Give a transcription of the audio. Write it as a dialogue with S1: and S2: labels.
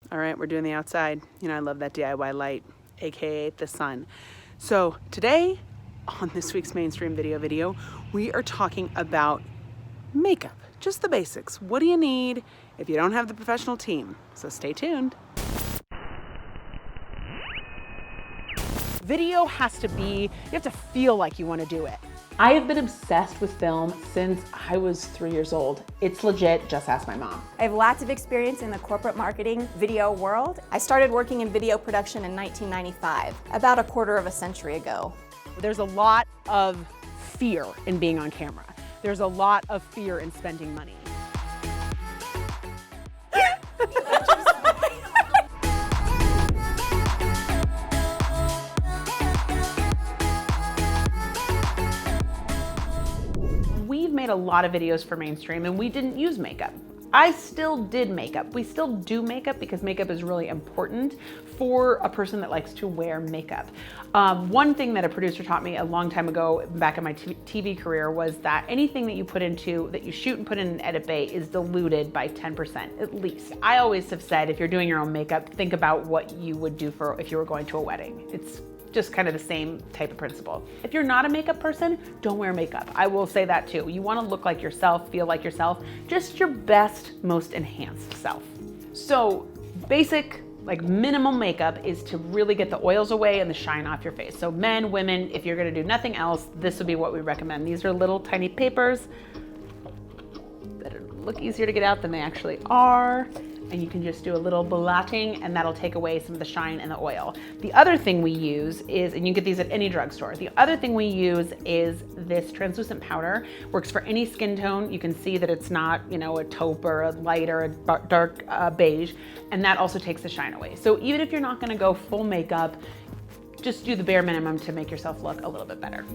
S1: All right, we're doing the outside. You know, I love that DIY light, AKA the sun. So today on this week's Mainstream Video, we are talking about makeup, just the basics. What do you need if you don't have the professional team? So stay tuned. Video has to be, you have to feel like you want to do it.
S2: I have been obsessed with film since I was 3 years old. It's legit, just ask my mom.
S3: I have lots of experience in the corporate marketing video world. I started working in video production in 1995, about a quarter of a century ago.
S1: There's a lot of fear in being on camera. There's a lot of fear in spending money. We've made a lot of videos for Mainstream and we didn't use makeup. I still did makeup. We still do makeup because makeup is really important for a person that likes to wear makeup. One thing that a producer taught me a long time ago back in my TV career was that anything that you shoot and put in an edit bay is diluted by 10% at least. I always have said, if you're doing your own makeup, think about what you would do if you were going to a wedding. It's just kind of the same type of principle. If you're not a makeup person, don't wear makeup. I will say that too. You want to look like yourself, feel like yourself, just your best, most enhanced self. So basic, like minimum makeup is to really get the oils away and the shine off your face. So men, women, if you're going to do nothing else, this would be what we recommend. These are little tiny papers that look easier to get out than they actually are. And you can just do a little blotting and that'll take away some of the shine and the oil. The other thing we use is, and you can get these at any drugstore, the other thing we use is this translucent powder. Works for any skin tone. You can see that it's not, you know, a taupe or a light or a dark beige, and that also takes the shine away. So even if you're not gonna go full makeup, just do the bare minimum to make yourself look a little bit better.